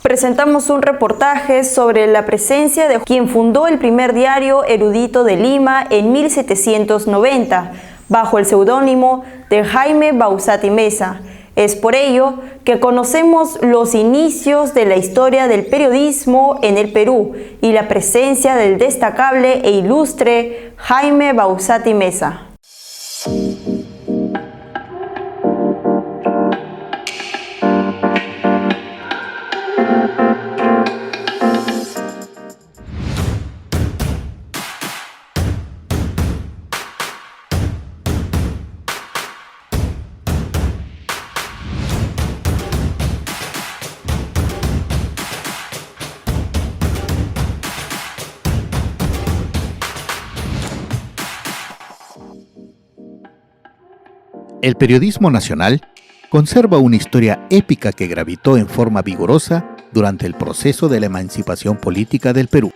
Presentamos un reportaje sobre la presencia de quien fundó el primer diario erudito de Lima en 1790, bajo el seudónimo de Jaime Bauzat y Meza. Es por ello que conocemos los inicios de la historia del periodismo en el Perú y la presencia del destacable e ilustre Jaime Bauzat y Meza. El periodismo nacional conserva una historia épica que gravitó en forma vigorosa durante el proceso de la emancipación política del Perú.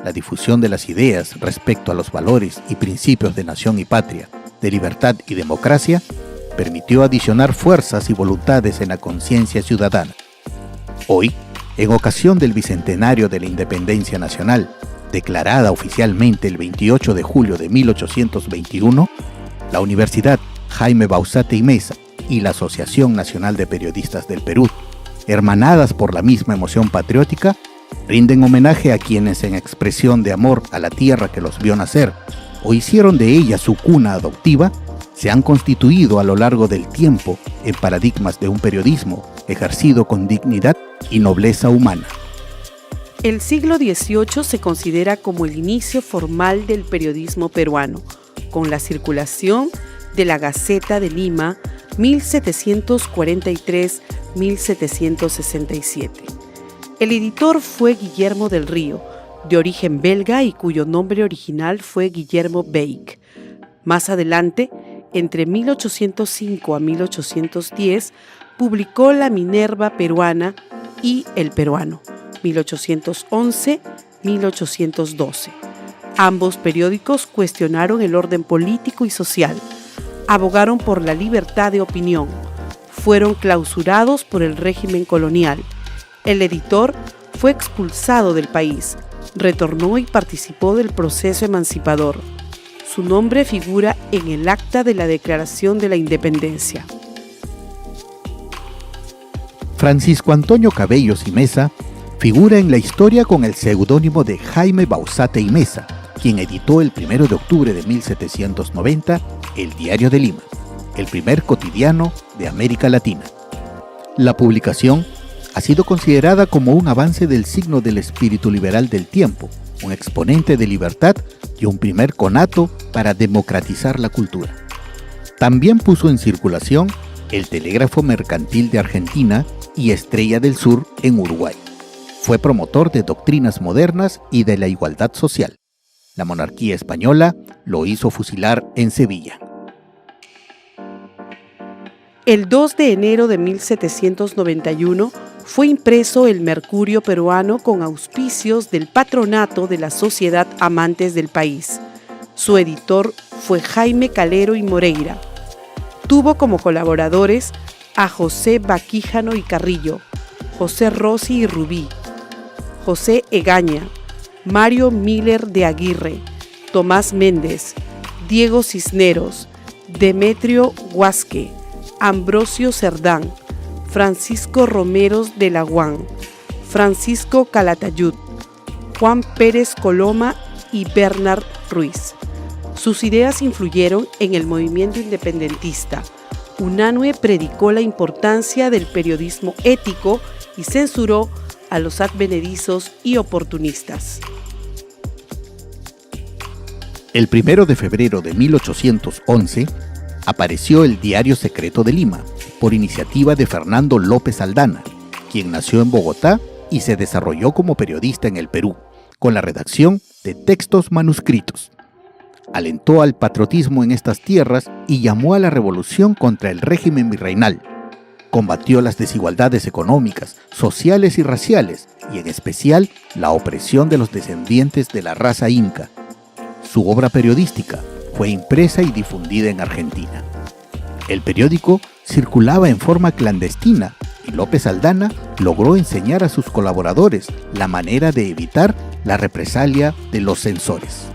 La difusión de las ideas respecto a los valores y principios de nación y patria, de libertad y democracia, permitió adicionar fuerzas y voluntades en la conciencia ciudadana. Hoy, en ocasión del bicentenario de la Independencia Nacional, declarada oficialmente el 28 de julio de 1821, la Universidad Jaime Bauzat y Meza y la Asociación Nacional de Periodistas del Perú, hermanadas por la misma emoción patriótica, rinden homenaje a quienes en expresión de amor a la tierra que los vio nacer o hicieron de ella su cuna adoptiva, se han constituido a lo largo del tiempo en paradigmas de un periodismo ejercido con dignidad y nobleza humana. El siglo XVIII se considera como el inicio formal del periodismo peruano, con la circulación de la Gaceta de Lima 1743-1767. El editor fue Guillermo del Río, de origen belga y cuyo nombre original fue Guillermo Beik. Más adelante, entre 1805 a 1810, publicó La Minerva Peruana y El Peruano, 1811-1812. Ambos periódicos cuestionaron el orden político y social, abogaron por la libertad de opinión, fueron clausurados por el régimen colonial. El editor fue expulsado del país, retornó y participó del proceso emancipador. Su nombre figura en el acta de la Declaración de la Independencia. Francisco Antonio Cabellos y Meza figura en la historia con el seudónimo de Jaime Bauzat y Meza, quien editó el 1 de octubre de 1790 el Diario de Lima, el primer cotidiano de América Latina. La publicación ha sido considerada como un avance del signo del espíritu liberal del tiempo, un exponente de libertad y un primer conato para democratizar la cultura. También puso en circulación el Telégrafo Mercantil de Argentina y Estrella del Sur en Uruguay. Fue promotor de doctrinas modernas y de la igualdad social. La monarquía española lo hizo fusilar en Sevilla. El 2 de enero de 1791 fue impreso el Mercurio peruano con auspicios del patronato de la Sociedad Amantes del País. Su editor fue Jaime Calero y Moreira. Tuvo como colaboradores a José Baquíjano y Carrillo, José Rossi y Rubí, José Egaña, Mario Miller de Aguirre, Tomás Méndez, Diego Cisneros, Demetrio Huasque, Ambrosio Cerdán, Francisco Romeros de la Guan, Francisco Calatayud, Juan Pérez Coloma y Bernard Ruiz. Sus ideas influyeron en el movimiento independentista. Unanue predicó la importancia del periodismo ético y censuró a los advenedizos y oportunistas. El 1 de febrero de 1811 apareció el Diario Secreto de Lima, por iniciativa de Fernando López Aldana, quien nació en Bogotá y se desarrolló como periodista en el Perú, con la redacción de textos manuscritos. Alentó al patriotismo en estas tierras y llamó a la revolución contra el régimen virreinal. Combatió las desigualdades económicas, sociales y raciales, y en especial la opresión de los descendientes de la raza inca. Su obra periodística fue impresa y difundida en Argentina. El periódico circulaba en forma clandestina y López Aldana logró enseñar a sus colaboradores la manera de evitar la represalia de los censores.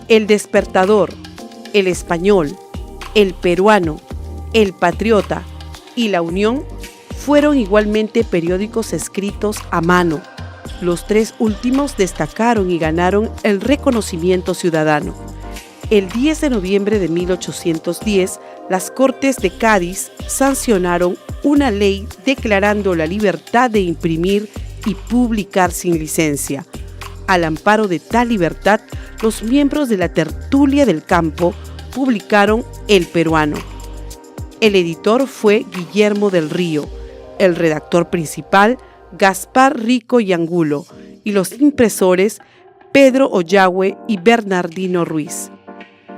El Despertador, El Español, El Peruano, El Patriota y La Unión fueron igualmente periódicos escritos a mano. Los tres últimos destacaron y ganaron el reconocimiento ciudadano. El 10 de noviembre de 1810, las Cortes de Cádiz sancionaron una ley declarando la libertad de imprimir y publicar sin licencia. Al amparo de tal libertad, los miembros de la tertulia del campo publicaron El Peruano. El editor fue Guillermo del Río, el redactor principal Gaspar Rico y Angulo y los impresores Pedro Ollagüe y Bernardino Ruiz.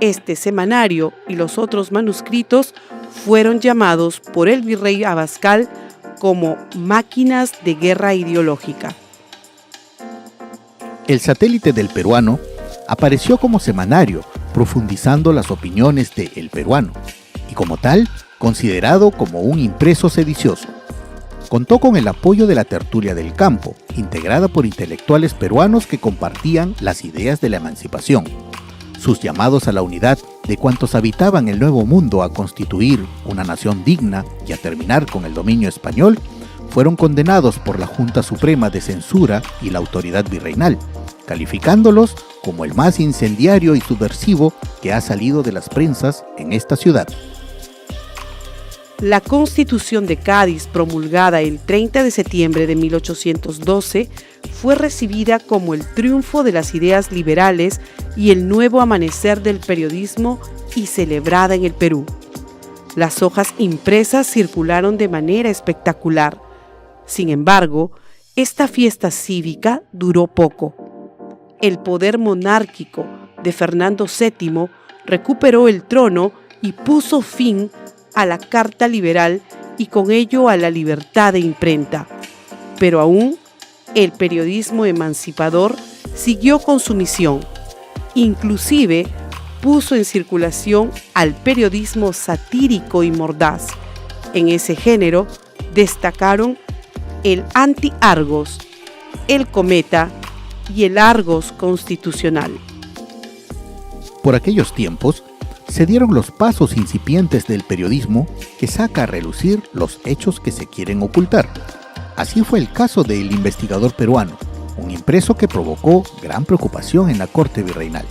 Este semanario y los otros manuscritos fueron llamados por el virrey Abascal como máquinas de guerra ideológica. El Satélite del Peruano apareció como semanario, profundizando las opiniones de El Peruano, y como tal, considerado como un impreso sedicioso. Contó con el apoyo de la tertulia del campo, integrada por intelectuales peruanos que compartían las ideas de la emancipación. Sus llamados a la unidad de cuantos habitaban el Nuevo Mundo a constituir una nación digna y a terminar con el dominio español, fueron condenados por la Junta Suprema de Censura y la autoridad virreinal, calificándolos como el más incendiario y subversivo que ha salido de las prensas en esta ciudad. La Constitución de Cádiz, promulgada el 30 de septiembre de 1812, fue recibida como el triunfo de las ideas liberales y el nuevo amanecer del periodismo y celebrada en el Perú. Las hojas impresas circularon de manera espectacular. Sin embargo, esta fiesta cívica duró poco. El poder monárquico de Fernando VII recuperó el trono y puso fin a la Carta Liberal y con ello a la libertad de imprenta. Pero aún, el periodismo emancipador siguió con su misión. Inclusive, puso en circulación al periodismo satírico y mordaz. En ese género destacaron el Anti-Argos, el Cometa y el Argos Constitucional. Por aquellos tiempos, se dieron los pasos incipientes del periodismo que saca a relucir los hechos que se quieren ocultar. Así fue el caso del Investigador Peruano, un impreso que provocó gran preocupación en la corte virreinal.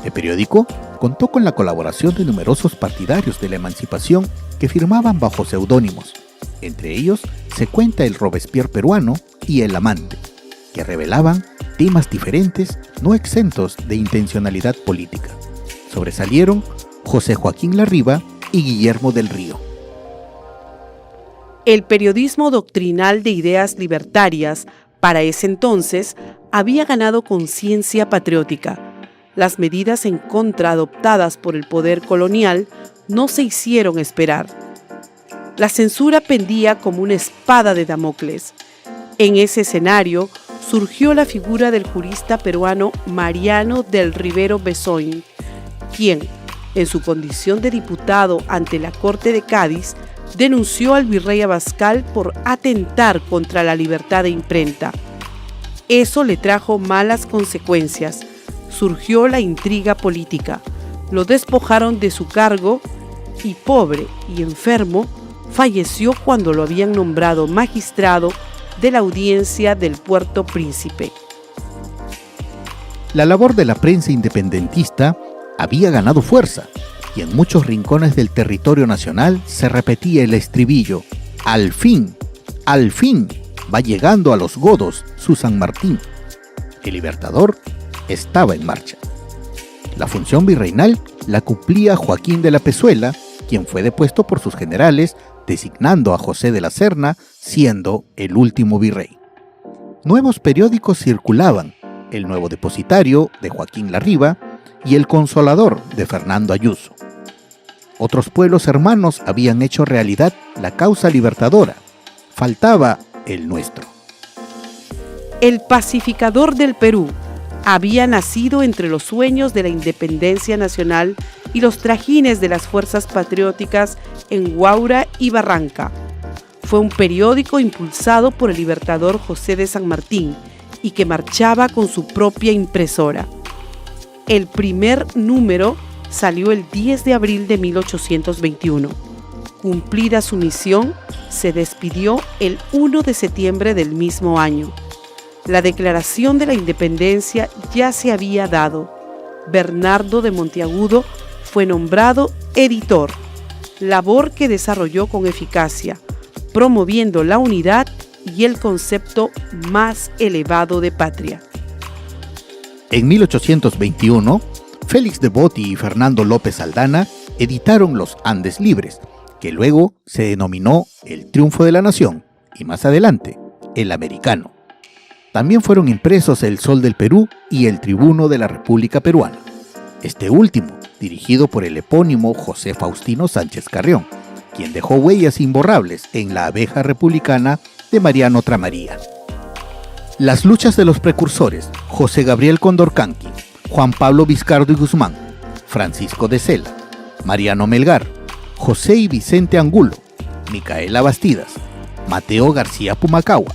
El periódico contó con la colaboración de numerosos partidarios de la emancipación que firmaban bajo seudónimos. Entre ellos se cuenta el Robespierre peruano y el Amante, que revelaban temas diferentes no exentos de intencionalidad política. Sobresalieron José Joaquín Larriba y Guillermo del Río. El periodismo doctrinal de ideas libertarias, para ese entonces, había ganado conciencia patriótica. Las medidas en contra adoptadas por el poder colonial no se hicieron esperar. La censura pendía como una espada de Damocles. En ese escenario surgió la figura del jurista peruano Mariano del Rivero Besoin, quien, en su condición de diputado ante la Corte de Cádiz, denunció al virrey Abascal por atentar contra la libertad de imprenta. Eso le trajo malas consecuencias. Surgió la intriga política. Lo despojaron de su cargo y, pobre y enfermo, falleció cuando lo habían nombrado magistrado de la audiencia del Puerto Príncipe. La labor de la prensa independentista había ganado fuerza y en muchos rincones del territorio nacional se repetía el estribillo: al fin, va llegando a los godos su San Martín. El Libertador estaba en marcha. La función virreinal la cumplía Joaquín de la Pezuela, quien fue depuesto por sus generales, designando a José de la Serna siendo el último virrey. Nuevos periódicos circulaban: El Nuevo Depositario de Joaquín Larriba y El Consolador de Fernando Ayuso. Otros pueblos hermanos habían hecho realidad la causa libertadora. Faltaba el nuestro. El Pacificador del Perú había nacido entre los sueños de la independencia nacional y los trajines de las fuerzas patrióticas en Huaura y Barranca. Fue un periódico impulsado por el libertador José de San Martín y que marchaba con su propia impresora. El primer número salió el 10 de abril de 1821. Cumplida su misión, se despidió el 1 de septiembre del mismo año. La declaración de la independencia ya se había dado. Bernardo de Monteagudo fue nombrado editor, labor que desarrolló con eficacia, promoviendo la unidad y el concepto más elevado de patria. En 1821, Félix de Botti y Fernando López Aldana editaron Los Andes Libres, que luego se denominó El Triunfo de la Nación y más adelante, El Americano. También fueron impresos El Sol del Perú y El Tribuno de la República Peruana, este último dirigido por el epónimo José Faustino Sánchez Carrión, quien dejó huellas imborrables en La Abeja Republicana de Mariano Tramaría. Las luchas de los precursores José Gabriel Condorcanqui, Juan Pablo Vizcardo y Guzmán, Francisco de Sela, Mariano Melgar, José y Vicente Angulo, Micaela Bastidas, Mateo García Pumacahua,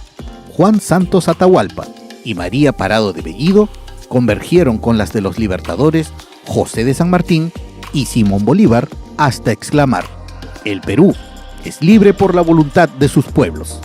Juan Santos Atahualpa y María Parado de Bellido convergieron con las de los libertadores José de San Martín y Simón Bolívar hasta exclamar: el Perú es libre por la voluntad de sus pueblos.